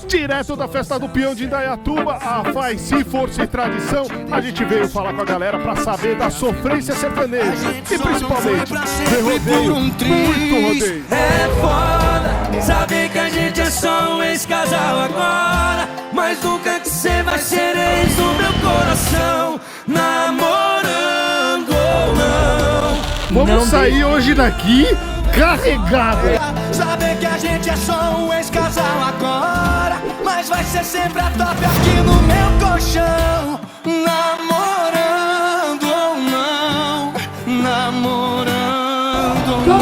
Direto da festa do peão de Indaiatuba, a Faz-se Força e Tradição, a gente veio falar com a galera pra saber da sofrência sertaneja e principalmente de rodeio, muito rodeio. É foda saber que a gente é só um ex-casal agora, mas nunca que cê vai ser ex do meu coração, namorando ou não. Vamos sair hoje daqui carregado. Saber que a gente é só um ex-casal agora, mas vai ser sempre a top aqui no meu colchão, namorando ou não, namorando ou não.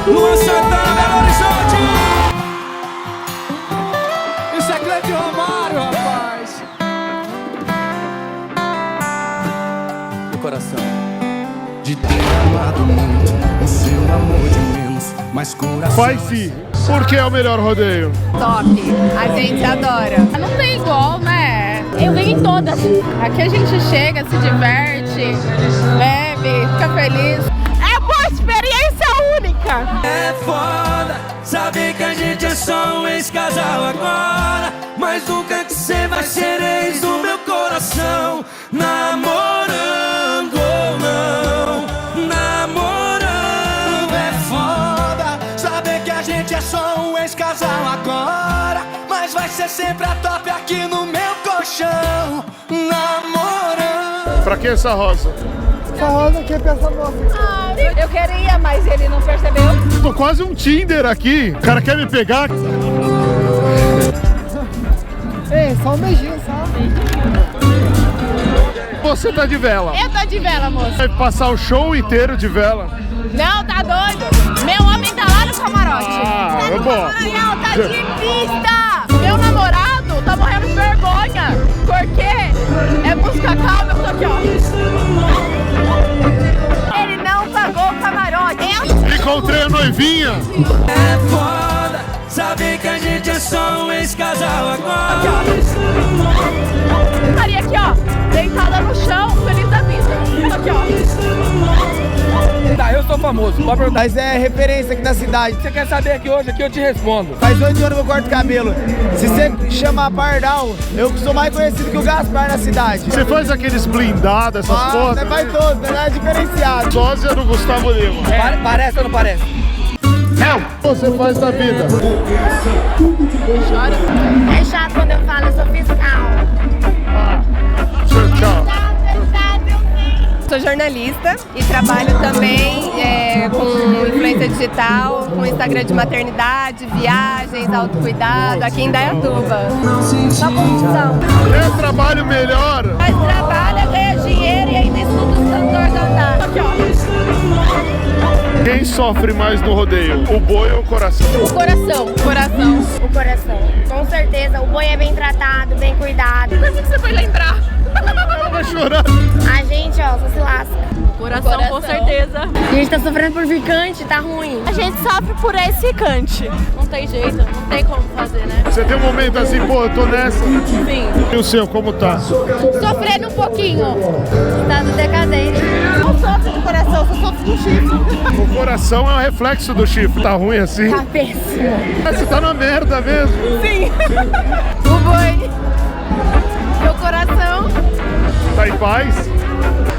Luan Santana, Belo Horizonte. Isso é Cleide Romário, rapaz. No coração de ter amado muito, o seu amor de menos, mas coração. Faz-se, porque é o melhor rodeio. Top, a gente adora. Não tem igual, né? Eu venho em todas. Aqui a gente chega, se diverte, bebe, fica feliz. É uma experiência única. É foda saber que a gente é só um ex-casal agora, mas nunca que cê vai ser ex do meu coração, namorando ou não, namorando. É foda saber que a gente é só um ex-casal agora, mas vai ser sempre a top aqui no meu colchão, namorando. Pra que essa rosa? Essa rosa aqui é peça nossa. Eu queria, mas ele não percebeu. Tô quase um Tinder aqui. O cara quer me pegar? Ei, só um beijinho, só. Você tá de vela. Eu tô de vela, moço. Vai passar o show inteiro de vela. Não, tá doido? Meu homem tá lá no camarote. Ah, tá no bom. camarote, tá de pista. Meu namorado tá morrendo de vergonha. Porque é música calma, eu tô aqui, ó. Ele não pagou o camarote. Encontrei a noivinha. É foda saber que a gente é só um ex-casal agora. Maria aqui, ó, deitada no chão, feliz da vida. Aqui, ó. Tá, eu sou famoso, pode perguntar. Mas é referência aqui na cidade. Você quer saber aqui hoje? Aqui eu te respondo. Faz 8 anos que eu corto cabelo. Se você chamar Pardal, eu sou mais conhecido que o Gaspar na cidade. Você faz aqueles blindados, essas Você fotos? faz todos, não é diferenciado. Sósia do Gustavo Lima. Parece ou não parece? Você faz da vida? É chato quando eu falo, eu sou fiscal. Tchau. Sou jornalista e trabalho também com influência digital, com Instagram de maternidade, viagens, autocuidado, aqui em Indaiatuba. Só confusão. Eu trabalho melhor. Mas trabalha, ganha dinheiro e ainda estuda os cantores cantar. Aqui, ó. Quem sofre mais no rodeio? O boi ou o coração? O coração. O coração. O coração. Com certeza, o boi é bem tratado, bem cuidado. Por que você foi lembrar? Ela vai chorar. A gente, ó, só se lasca. Coração, com certeza. A gente tá sofrendo por ficante, tá ruim. A gente sofre por esse ficante. Não tem jeito, não tem como fazer, né? Você tem um momento assim, pô, eu tô nessa. Sim. E o seu, como tá? Sofrendo um pouquinho. Estado decadente. Não sofre do coração, só sofre do chifre. O coração é um reflexo do chifre. Tá ruim assim? Tá péssimo. Você tá na merda mesmo. Sim. O boi. Meu coração. Tá em paz?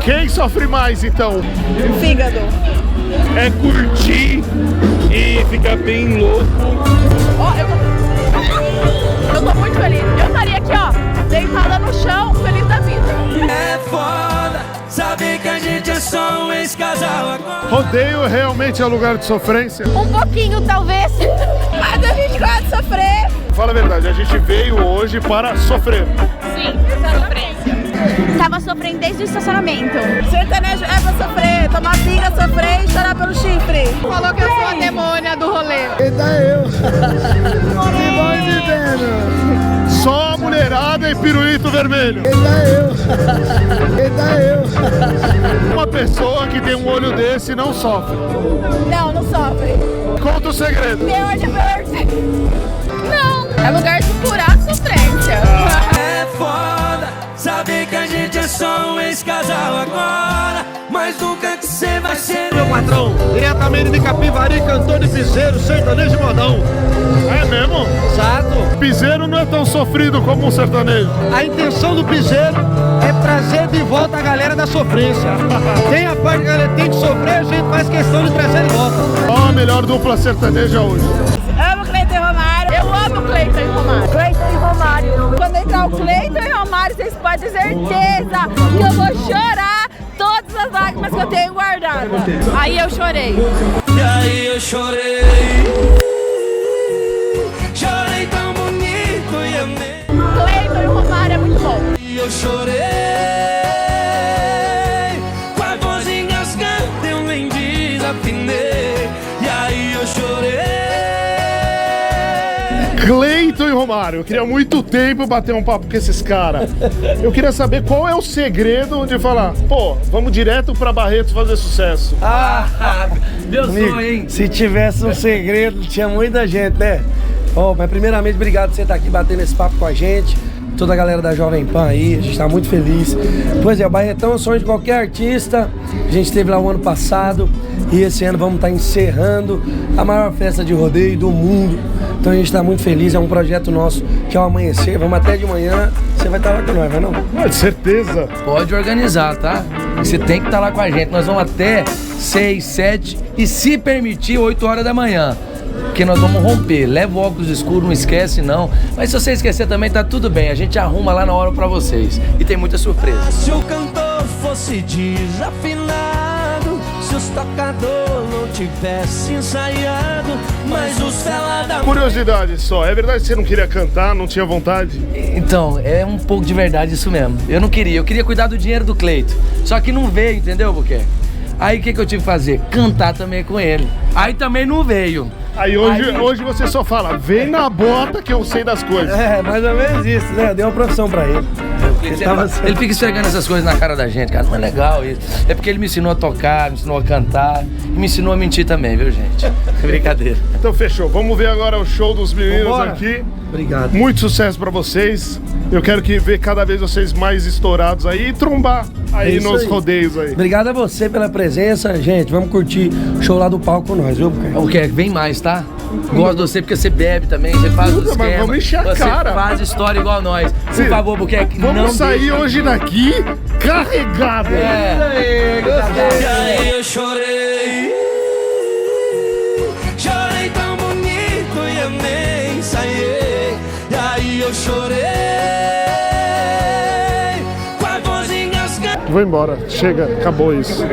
Quem sofre mais, então? Fígado. É curtir e ficar bem louco. Ó, eu tô muito feliz. Eu estaria aqui, ó, deitada no chão, feliz da vida. É foda saber que a gente é só um ex-casal agora. Rodeio realmente é lugar de sofrência? Um pouquinho, talvez. Mas a gente gosta de sofrer. Fala a verdade, a gente veio hoje para sofrer. Sim, sofrência. Tava sofrendo desde o estacionamento. Sertanejo é pra sofrer, tomar pinga, sofrer e chorar pelo chifre. Falou que eu sou a demônia do rolê. Eita eu. Que bom de vendo. Só mulherada e pirulito vermelho. Eita eu. Uma pessoa que tem um olho desse não sofre. Não, não sofre. Conta o segredo. Meu olho é verde. Não, é lugar de curar a sofrência. É foda saber que a gente é só um ex-casal agora, mas nunca que cê vai ser Meu patrão, diretamente de Capivari, cantor de piseiro, sertanejo modão. É mesmo? Exato. piseiro não é tão sofrido como um sertanejo. A intenção do piseiro é trazer de volta a galera da sofrência. Tem a parte que a galera tem que sofrer, a gente faz questão de trazer de volta. Qual a melhor dupla sertaneja hoje? Amo Cleiton e Romário. Eu amo Cleiton e Romário. Cleiton e Romário. Quando entrar o Cleiton e Romário, vocês podem ter certeza que eu vou chorar todas as lágrimas que eu tenho guardadas. Aí eu chorei. E aí eu chorei. Chorei tão bonito e amei. Cleiton e Romário é muito bom. E eu chorei. Com a voz engasgada eu nem desafinei. E aí eu chorei. Cleiton e Romário, eu queria muito tempo bater um papo com esses caras. Eu queria saber qual é o segredo de falar, pô, vamos direto pra Barretos fazer sucesso. Meu sonho, Amigo, hein? se tivesse um segredo, tinha muita gente, né? Ó, mas primeiramente, obrigado por você estar aqui batendo esse papo com a gente. Toda a galera da Jovem Pan aí, a gente tá muito feliz. Pois é, o Barretão é o sonho de qualquer artista. A gente esteve lá o ano passado e esse ano vamos estar encerrando a maior festa de rodeio do mundo. Então a gente tá muito feliz, é um projeto nosso que é o Amanhecer. Vamos até de manhã, você vai estar lá com nós, vai não? De certeza. Pode organizar, tá? Você tem que estar lá com a gente. Nós vamos até 6, 7 e, se permitir, 8 horas da manhã. Porque nós vamos romper. Leva o óculos escuro, não esquece não. Mas se você esquecer também, tá tudo bem. A gente arruma lá na hora pra vocês. E tem muita surpresa. Se o cantor fosse desafinado, se os tocadores não tivessem ensaiado, mas os fela da... Curiosidade só, é verdade que você não queria cantar, não tinha vontade? Então, é um pouco de verdade isso mesmo. Eu não queria. Eu queria cuidar do dinheiro do Cleito. Só que não veio, entendeu, Buquê? Aí o que eu tive que fazer? Cantar também com ele. Aí também não veio. Aí hoje você só fala, vem na bota que eu sei das coisas. É, mais ou menos isso, né? Deu uma profissão pra ele. Ele fica esfregando essas coisas na cara da gente, cara. Não é legal isso. É porque ele me ensinou a tocar, me ensinou a cantar e me ensinou a mentir também, viu, gente? Brincadeira. Então fechou, vamos ver agora o show dos meninos Vambora. aqui. Obrigado. Muito sucesso pra vocês. Eu quero que ver cada vez vocês mais estourados aí e trombar aí É isso nos aí. rodeios aí. Obrigado a você pela presença, gente. Vamos curtir o show lá do palco com nós, viu? O que? Vem mais, tá? Gosto de você porque você bebe também, você faz os Mas esquemas. vamos encher a você cara. faz história igual nós. Por Sim. favor, Buquerque, Vamos não sair deixa- hoje daqui carregado. É. E aí eu chorei. Chorei tão bonito e eu nem ensaiei. E aí eu chorei. Com a voz engasgada. Vou embora, chega, acabou isso.